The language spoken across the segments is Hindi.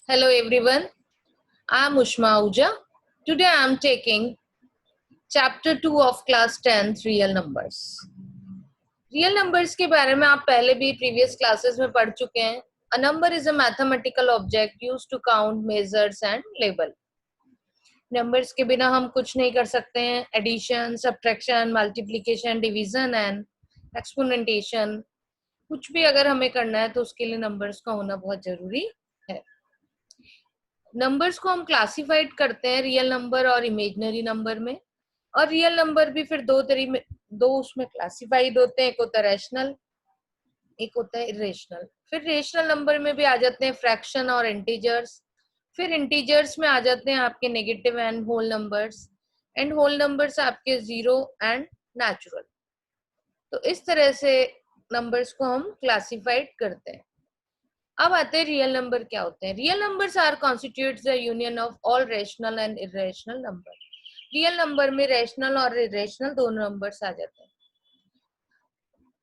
Hello everyone, I am Ushma Ahuja. Today I am taking chapter 2 of class 10th real numbers. Real numbers के बारे में आप पहले भी previous classes में पढ़ चुके हैं. A number is a mathematical object used to count, measures and label. Numbers के बिना हम कुछ नहीं कर सकते हैं. Addition, subtraction, multiplication, division and exponentation. कुछ भी अगर हमें करना है तो उसके लिए numbers का होना बहुत जरूरी है. नंबर्स को हम क्लासिफाइड करते हैं रियल नंबर और इमेजिनरी नंबर में. और रियल नंबर भी फिर दो उसमें क्लासिफाइड होते हैं. एक होता है रैशनल, एक होता है इरेशनल. फिर रेशनल नंबर में भी आ जाते हैं फ्रैक्शन और इंटीजर्स. फिर इंटीजर्स में आ जाते हैं आपके negative and whole numbers. And whole numbers आपके जीरो एंड नेचुरल. तो इस तरह से नंबर्स को हम क्लासिफाइड करते हैं. अब आते हैं रियल नंबर क्या होते हैं. Real numbers are constitutes the union of all rational and irrational number. Real number में रैशनल और इरेशनल दोनों नंबर्स आ जाते हैं.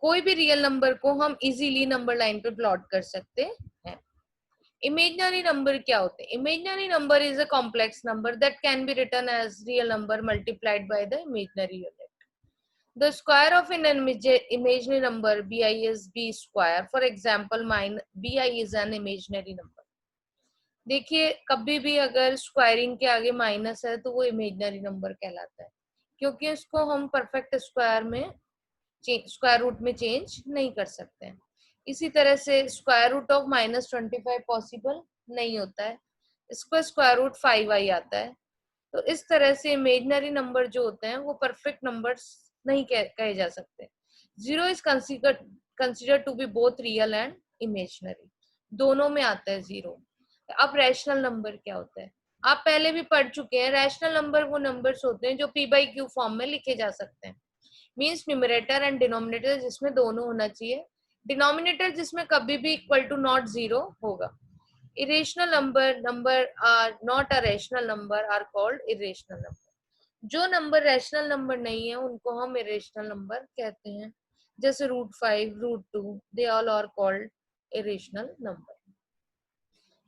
कोई भी रियल नंबर को हम इजीली नंबर लाइन पे प्लॉट कर सकते हैं. इमेजिनरी नंबर क्या होते हैं. Imaginary number is a complex number that can be written as real number multiplied by the imaginary unit. The square of an imaginary number bi is b square. For example, bi is an imaginary number. देखिए कभी भी अगर स्क्वायरिंग के आगे माइनस है तो वो इमेजिनरी नंबर कहलाता है, क्योंकि इसको हम परफेक्ट स्क्वायर में स्क्वायर रूट में चेंज नहीं कर सकते हैं. इसी तरह से स्क्वायर रूट ऑफ -25 पॉसिबल नहीं होता है, इसको स्क्वायर रूट 5i आता है. तो इस तरह से इमेजिनरी नंबर जो होते हैं वो परफेक्ट नंबर्स नहीं कहे जा सकते. Zero is consider to be both real and imaginary. दोनों में आता है जीरो. अब रैशनल नंबर क्या होता है आप पहले भी पढ़ चुके हैं. रैशनल नंबर वो नंबर्स होते हैं जो p/q फॉर्म में लिखे जा सकते हैं. मींस न्यूमरेटर एंड डिनोमिनेटर जिसमें दोनों होना चाहिए. डिनोमिनेटर जिसमें कभी भी इक्वल टू नॉट जीरो होगा. irrational number are not a rational number are called irrational number. जो नंबर रैशनल नंबर नहीं है उनको हम इरेशनल नंबर कहते हैं. जैसे √5, √2 they all are called irrational number.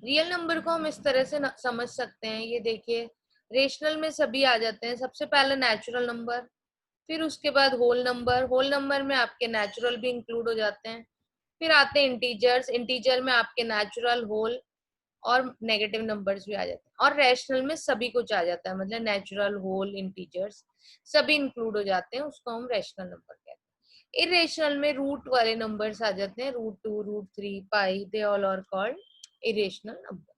Real number को हम इस तरह से समझ सकते हैं. ये देखिए रेशनल में सभी आ जाते हैं. सबसे पहले नेचुरल नंबर, फिर उसके बाद होल नंबर. होल नंबर में आपके नेचुरल भी इंक्लूड हो जाते हैं. फिर आते हैं इंटीजर्स. इंटीजर में आपके नेचुरल, होल और नेगेटिव नंबर्स भी आ जाते हैं. और रैशनल में सभी कुछ आ जाता है, मतलब नेचुरल, होल, इंटीजर्स सभी इंक्लूड हो जाते हैं. उसको हम रैशनल नंबर कहते हैं. इरेशनल में रूट वाले नंबर्स आ जाते हैं. √2, √3, pi they all are called irrational number.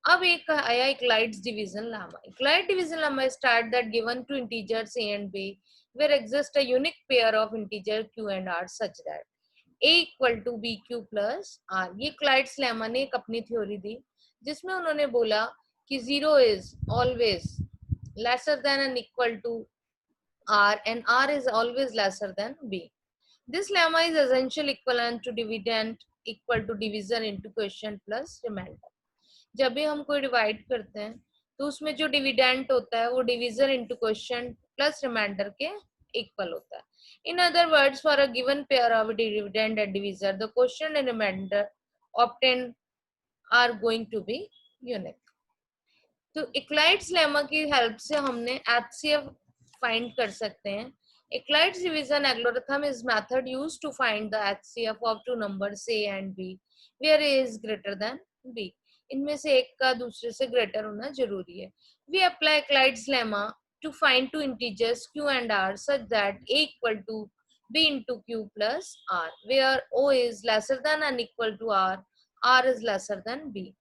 अब एक आया Euclid's division lemma. Euclid division lemma start that given two integers a and b where exists a unique pair of integer q and r such that a equal to bq plus r. ये इक्लाइड्स लेमा ने एक अपनी थ्योरी दी जिसमें उन्होंने बोला कि zero is always lesser than and equal to r and r is always lesser than b. This lemma is essential equivalent to dividend equal to division into quotient plus remainder. जब भी हम कोई डिवाइड करते हैं तो उसमें जो डिविडेंट होता है वो division into quotient plus remainder के इक्वल होता है. In other words, for a given pair of dividend and divisor the quotient and remainder obtain are going to be unique. तो इक्लाइड्स लेमा की हेल्प से हमने एचसीएफ फाइंड कर सकते हैं. Euclid's division algorithm is method used to find the HCF of two numbers a and b where a is greater than b. इनमें से एक का दूसरे से ग्रेटर होना जरूरी है. We apply Euclid's lemma to find two integers q and r such that a equal to b into q plus r where o is lesser than and equal to r is lesser than b.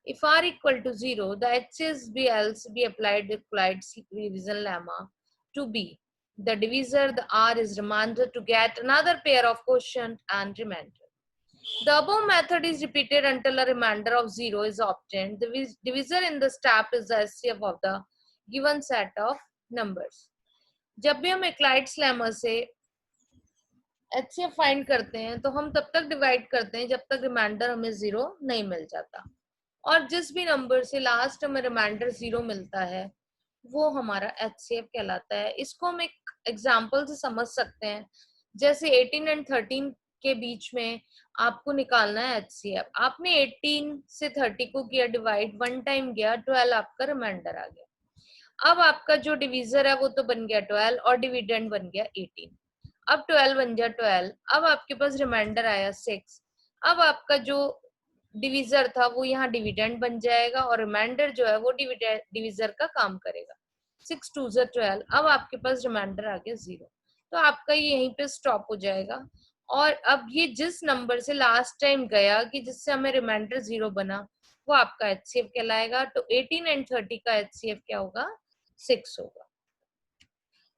If r equal to 0, the HCF else be applied Euclid's division lemma to b. The divisor, the r is remainder to get another pair of quotient and remainder. The above method is repeated until a remainder of 0 is obtained. The divisor in the step is the HCF of the given set of numbers. जब भी हम इक्लाइड्स लेमा से HCF फाइंड करते हैं तो हम तब तक डिवाइड करते हैं जब तक रिमाइंडर हमें 0 नहीं मिल जाता. और जिस भी नंबर से लास्ट में रिमाइंडर 0 मिलता है वो हमारा HCF कहलाता है. इसको हम एक एग्जांपल से समझ सकते हैं. जैसे 18 and 13 के बीच में आपको निकालना है HCF। आपने 18 से 30 को किया डिवाइड, 1 टाइम गया, 12 आपका रिमाइंडर आ गया। अब आपका जो डिवीजर है वो तो बन गया 12 और डिविडेंड बन गया 18। अब 12 बन गया 12, अब आपके पास रिमाइंडर आया 6। अब आपका जो डिवीजर था वो यहाँ डिविडेंड बन जाएगा और रिमाइंडर जो है वो डिवीजर का काम करेगा। 6 2 12, अब आपके पास रिमाइंडर आ गया 0। तो आपका ये यहीं पे स्टॉप हो जाएगा। और अब ये जिस नंबर से लास्ट टाइम गया कि जिससे हमें रिमाइंडर 0 बना, वो आपका HCF कहलाएगा। तो 18 एंड 30 का HCF क्या होगा? 6 होगा।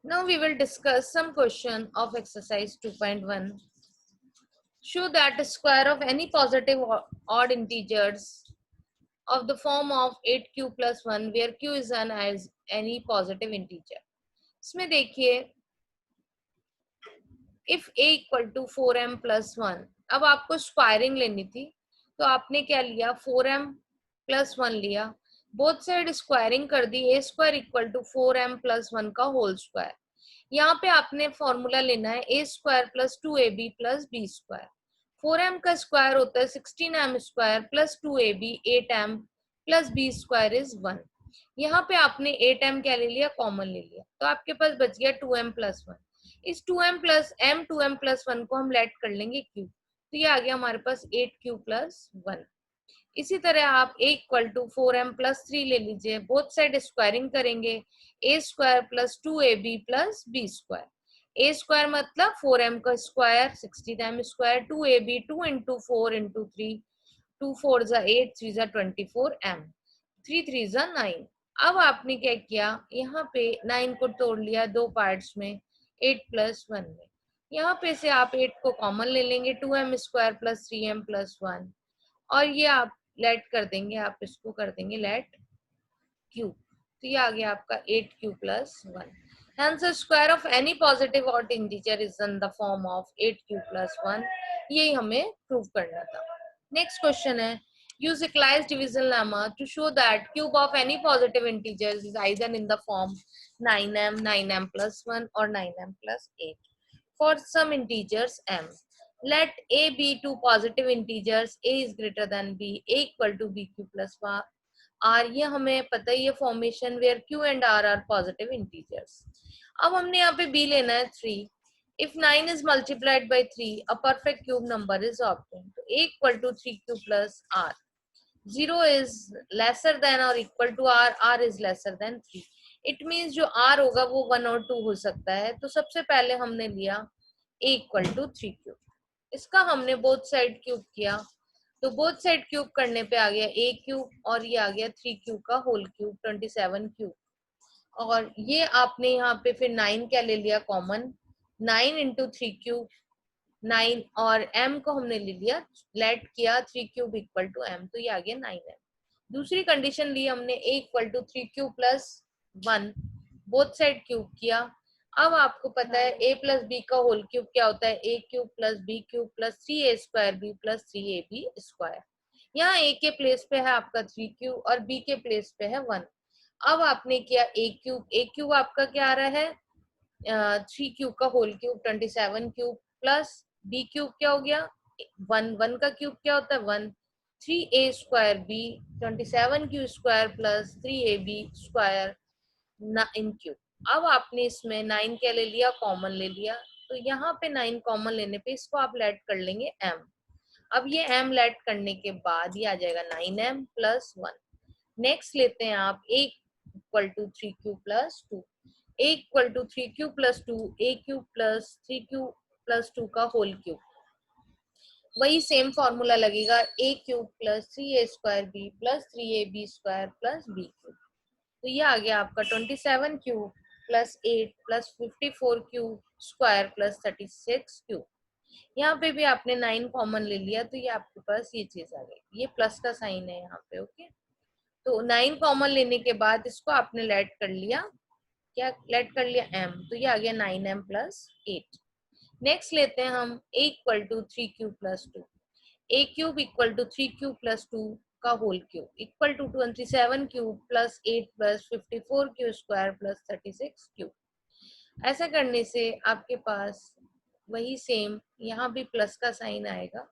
Now we will discuss some question of exercise 2.1. Show that the square of any positive or odd integers of the form of 8q plus 1 where q is an as any positive integer. इसमें देखिए if a equal to 4m plus 1, अब आपको स्क्वायरिंग लेनी थी तो आपने क्या लिया? 4m plus 1 लिया, बोथ साइड स्क्वायरिंग कर दी, a square equal to 4m plus 1 का होल स्क्वायर। यहाँ पे आपने फॉर्मूला लेना है a square plus 2ab plus b square. 4m का स्क्वायर होता है 16m square plus 2ab 8m plus b square is 1। यहाँ पे आपने 8m क्या ले लिया? कॉमन ले लिया, तो आपके पास बच गया 2m प्लस 1। इस 2m प्लस 1 को हम लेट कर लेंगे q, तो ये आ गया हमारे पास 8q प्लस 1। इसी तरह आप a equal to 4m plus 3 ले लीजिए, बोथ साइड स्क्वायरिंग करेंगे, a square plus 2ab plus b square. a square मतलब 4m का square 16m square, 2ab 2 into 4 into 3, 2 4 जा 8, 3 जा 24m, 3 3 जा 9। अब आपने क्या किया? यहाँ पे 9 को तोड़ लिया दो पार्ट्स में, 8 प्लस 1 में। यहाँ पे से आप 8 को कॉमन ले लेंगे, 2m square plus 3m plus 1, और ये आप लेट कर देंगे, आप इसको कर देंगे लेट q, तो ये आ गया आपका 8q plus 1। Hence the square of any positive odd integer is in the form of 8q plus 1। यही हमें प्रूव करना था। नेक्स्ट क्वेश्चन है, use Euclid's division lemma to show that cube of any positive integers is either in the form 9m, 9m plus 1 or 9m plus 8 for some integers m. Let a be two positive integers, a is greater than b, a equal to bq plus r। ये हमें पता ही है formation where q and r are positive integers। अब हमने यहाँ पे b लेना है 3। If 9 is multiplied by 3, a perfect cube number is obtained. So a equal to 3q plus r. 0 is lesser than or equal to r, r is lesser than 3. It means जो r होगा वो 1 और 2 हो सकता है। तो सबसे पहले हमने लिया a equal to 3q, इसका हमने बोथ साइड क्यूब किया, तो बोथ साइड क्यूब करने पे आ गया a क्यूब और ये आ गया 3q का होल क्यूब 27 क्यूब। और ये आपने यहाँ पे फिर 9 क्या ले लिया कॉमन, 9 इंटू 3q 9, और m को हमने ले लिया, लेट किया 3 क्यूब इक्वल टू m, तो ये आ गया 9m। दूसरी कंडीशन ली हमने a equal to 3q plus 1, both side cube किया। अब आपको पता है a प्लस बी का होल क्यूब क्या होता है? a cube plus b cube plus 3a square b plus 3ab square. यहाँ a के प्लेस पे है आपका 3q और b के प्लेस पे है 1। अब आपने किया a क्यूब आपका क्या आ रहा है? 3q का whole cube 27 cube plus b cube क्या हो गया? 1 का क्यूब क्या होता है? 1, 3a square b 27q square plus 3ab square इन क्यूब। अब आपने इसमें 9 क्या ले लिया? कॉमन ले लिया, तो यहाँ पे 9 कॉमन लेने पे इसको आप लेट कर लेंगे m। अब ये m लेट करने के बाद ये आ जाएगा 9m प्लस 1। नेक्स्ट लेते हैं आप a equal to 3q plus 2, a equal to 3q plus 2, a cube plus 3q plus 2 का होल क्यूब, वही सेम फॉर्मूला लगेगा a cube plus 3a square b plus 3ab square plus b cube. तो ये आ गया आपका 27 cube plus 8 plus 54 cube square plus 36 cube. यहाँ पे भी आपने 9 कॉमन ले लिया, तो ये आपके पास ये चीज आ गई, ये प्लस का साइन है यहाँ पे। ओके, तो 9 कॉमन लेने के बाद इसको आपने लेट कर लिया, क्या लेट कर लिया? m, तो ये आ गया 9m प्लस 8। नेक्स्ट लेते हैं हम a equal to 3q plus 2, a cube equal to 3q plus 2 का whole cube equal to 27 cube plus 8 plus 54 q square plus 36 cube. ऐसा करने से आपके पास वही सेम यहाँ भी प्लस का साइन आएगा।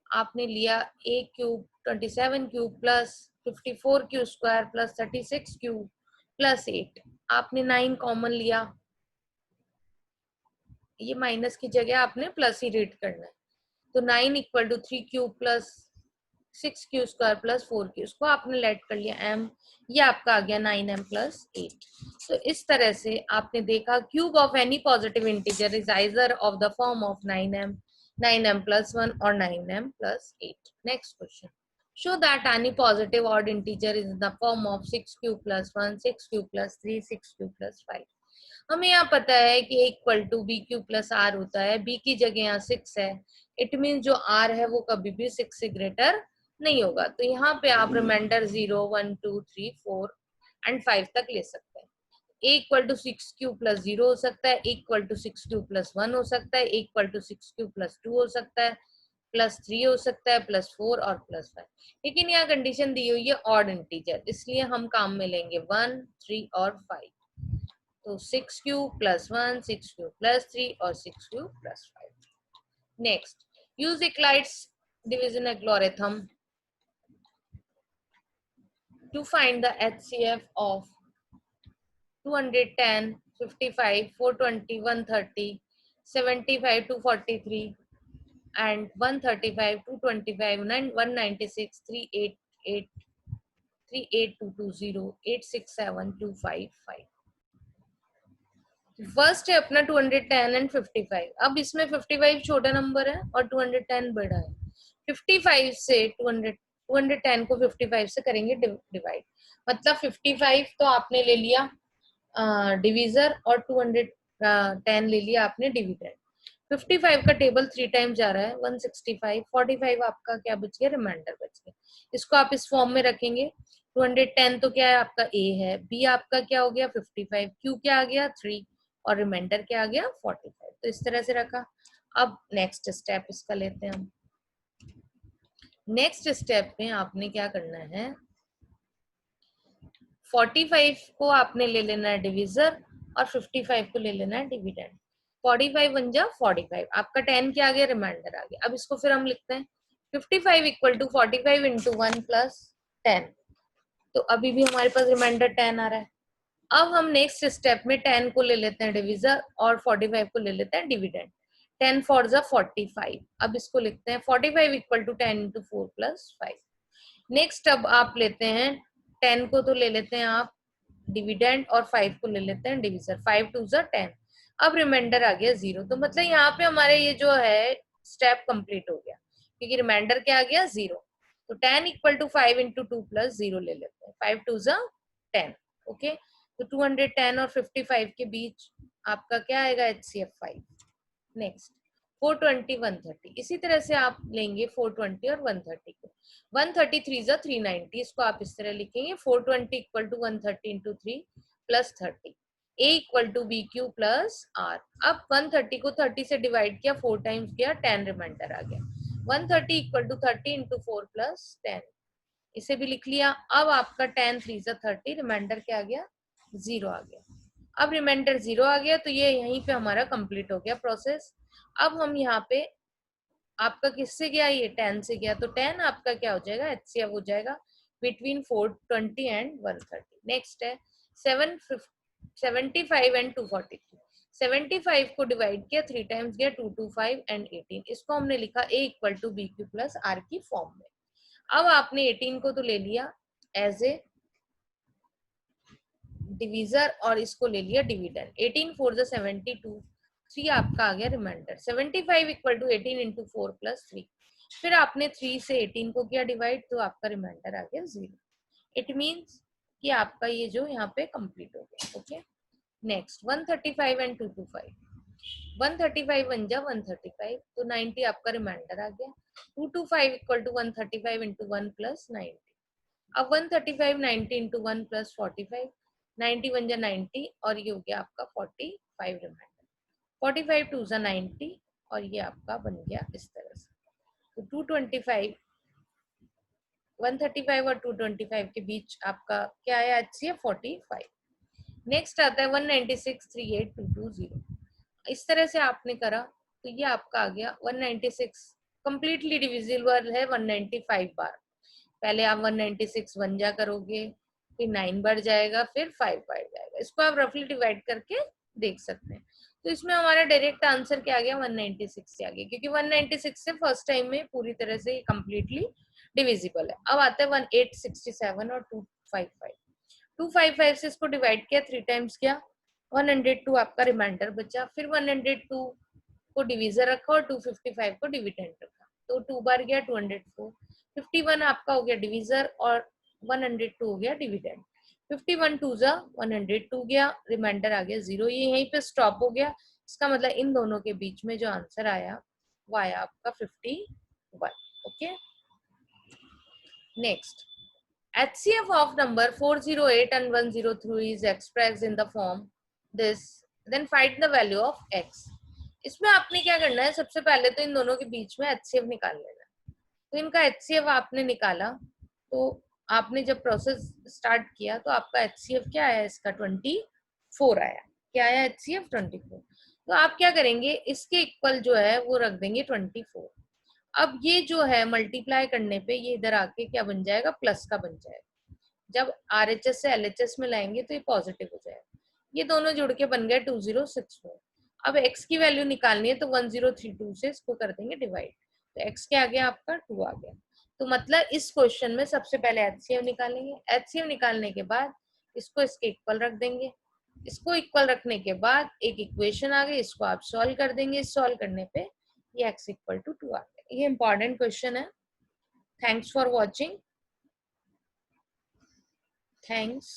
आपने लिया a cube 27 cube plus 54 q square plus 36 cube plus 8, आपने 9 कॉमन लिया, ये माइनस की जगह आपने प्लस ही रीड करना है। तो 9 equal to 3 cube plus 6 q square plus 4 q, इसको आपने लेट कर लिया m, ये आपका आ गया 9m प्लस 8। तो इस तरह से आपने देखा cube of any positive integer is either of the form of 9m, 9m plus 1 or 9m plus 8. Next question. Show that any positive odd integer is in the form of 6q plus 1, 6q plus 3, 6q plus 5. हमें यहाँ पता है कि equal to b q plus r होता है, बी की जगह यहाँ 6 है, इट मीन जो आर है वो कभी भी 6 से ग्रेटर नहीं होगा। तो यहाँ पे आप रिमाइंडर 0, 1, 2, 3, 4 एंड 5 तक ले सकते हैं। इक्वल टू 6q प्लस 0 हो सकता है, इक्वल टू 6q प्लस 1 हो सकता है, इक्वल टू 6q प्लस 2 हो सकता है, प्लस 3 हो सकता है, प्लस 4 और प्लस 5। लेकिन यहाँ कंडीशन दी हुई है ऑड इंटीजर, इसलिए हम काम में लेंगे 1, 3 और 5। तो 6q प्लस 1, 6q प्लस 3 और 6q plus 5। Next, use Euclid's division algorithm to find the HCF of 210, 55, 420, 130, 75, 243 and 135, 225, 196, 388, 38220, 867, 255। First है अपना 210 एंड 55। अब इसमें 55 छोटा नंबर है और 210 बड़ा है। 55 से 210 को 55 से करेंगे डिवाइड, मतलब 55 तो आपने ले लिया डिवीजर और 210 ले लिया आपने डिविडेंड। 55 का टेबल 3 टाइम जा रहा है 165, 45 आपका क्या बच गया, रिमाइंडर बच गया। इसको आप इस फॉर्म में रखेंगे। 210 तो क्या है आपका ए है, बी आपका क्या हो गया 55, क्यू क्या आ गया 3 और रिमाइंडर क्या आ गया 45। तो इस तरह से रखा। अब नेक्स्ट स्टेप इसका लेते हैं हम। नेक्स्ट स्टेप में आपने क्या करना है, 45 को आपने ले लेना है डिविजर और 55 को ले लेना है डिविडेंड। 45 बन जा 45, आपका 10 क्या आ गया, रिमाइंडर आ गया। अब इसको फिर हम लिखते हैं 55 इक्वल टू 45 इंटू 1 प्लस 10। तो अभी भी हमारे पास रिमाइंडर 10 आ रहा है। अब हम नेक्स्ट स्टेप में 10 को ले लेते हैं डिविजर और 45 को ले लेते हैं डिविडेंड। 10 फोर जा 45, अब इसको लिखते हैं 45 equal to 10 into 4 plus 5। Next अब आप लेते हैं 10 को तो ले लेते हैं आप डिविडेंड और 5 को ले लेते हैं डिविजर। 5 टू जा 10, अब रिमाइंडर आ गया 0। तो मतलब यहाँ पे हमारे ये जो है स्टेप कंप्लीट हो गया, क्योंकि रिमाइंडर क्या आ गया 0। तो 10 इक्वल टू 5 इंटू 2 प्लस 0 ले लेते हैं। 5 टू जा 10, ओके। तो 210 और 55 के बीच आपका क्या आएगा, HCF 5। नेक्स्ट 420, 130, इसी तरह से आप लेंगे 420 और 130 को। 133 जा 390, इसको आप इस तरह लिखेंगे 420 equal to 130 into 3 plus 30, a equal to b q plus r. अब 130 को 30 से डिवाइड किया, 4 टाइम्स किया, 10 रिमाइंडर आ गया। 130 इक्वल टू 30 इंटू 4 प्लस 10, इसे भी लिख लिया। अब आपका 10 3 जा 30, रिमाइंडर क्या आ गया 0 आ गया। अब रिमाइंडर 0 आ गया, तो ये यहीं पे हमारा कंप्लीट हो गया प्रोसेस। अब हम यहाँ पे, आपका किससे गया, ये 10 से गया, तो 10 आपका क्या हो जाएगा, HCF हो जाएगा बिटवीन 420 एंड 130। नेक्स्ट है 75 एंड 243। 75 को डिवाइड किया, 3 टाइम्स गया, 225 एंड 18, इसको हमने लिखा A equal to b q plus r की फॉर्म में। अब आपने 18 को तो ले लिया एज ए डिवीजर और इसको ले लिया डिविडेंड। 18 4 जा 72, 3 आपका आ गया remainder. 75 equal to 18 into 4 plus 3, फिर आपने 3 से 18 को किया डिवाइड, तो आपका रिमाइंडर आ गया 0। इट मीन्स कि आपका ये जो यहाँ पे कंप्लीट हो गया, ओके। Next 135 and 225। 135 बन जा 135, तो 90 आपका रिमाइंडर आ गया। 225 इक्वल टू 135 इंटू 1 प्लस 90। अब 135 90 इंटू 1 प्लस 45, 90 बन जा 90 और ये हो गया आपका 45 रिमाइंडर। 45 टू जा 90 और ये आपका बन गया इस तरह से। तो 225, 135 और 225 के बीच आपका क्या आया, HCF 45। नेक्स्ट आता है 196, 38220। इस तरह से आपने करा तो ये आपका आ गया 196 कंप्लीटली डिविजिबल है 195 बार। पहले आप 196 1 जा करोगे, फिर 9 बढ़ जाएगा, फिर 5 बढ़ जाएगा। इसको आप रफली डिवाइड करके देख सकते हैं। तो इसमें हमारा डायरेक्ट आंसर क्या आ गया 196 से आ गया, क्योंकि 196 से फर्स्ट टाइम में पूरी तरह से कंप्लीटली डिविजिबल है। अब आता है 1867 और 255। 255 से इसको डिवाइड किया, 3 टाइम्स किया, 102 आपका रिमाइंडर बचा। फिर 102 को डिविजर रखा और 255 को डिविडेंड रखा, तो 2 बार गया 204। 51 आपका हो गया डिविजर और 102 हो गया डिविडेंड। 51 2 जा 102 गया, रिमाइंडर आ गया 0, ये यहीं पे स्टॉप हो गया। इसका मतलब इन दोनों के बीच में जो आंसर आया वो आया आपका 51। Okay, next, HCF of number 408 and 103 is expressed in the form this, then find the value of x। इसमें आपने क्या करना है, सबसे पहले तो इन दोनों के बीच में HCF निकाल लेना। तो इनका HCF आपने निकाला, तो आपने जब प्रोसेस स्टार्ट किया तो आपका HCF क्या आया, इसका 24 आया। क्या आया, HCF 24। तो आप क्या करेंगे, इसके इक्वल जो है वो रख देंगे 24। अब ये जो है मल्टीप्लाई करने पे ये इधर आके क्या बन जाएगा, प्लस का बन जाएगा। जब RHS से LHS में लाएंगे तो ये पॉजिटिव हो जाएगा। ये दोनों जुड़ के बन गए 2064। अब x की वैल्यू निकालनी है तो 1032 से इसको कर देंगे डिवाइड, तो x क्या आ गया आपका 2 आ गया। तो मतलब इस क्वेश्चन में सबसे पहले HCF निकालेंगे, HCF निकालने के बाद इसको इसके इक्वल रख देंगे। इसको इक्वल रखने के बाद एक इक्वेशन आ गई, इसको आप सॉल्व कर देंगे। सॉल्व करने पे ये x इक्वल टू 2 आ गया। ये इंपॉर्टेंट क्वेश्चन है। Thanks for watching. Thanks.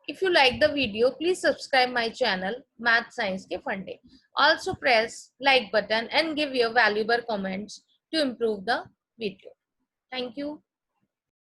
If you like the video, please subscribe my channel Math Science के Fun Day. Also press like button and give your valuable comments to improve the video. Thank you.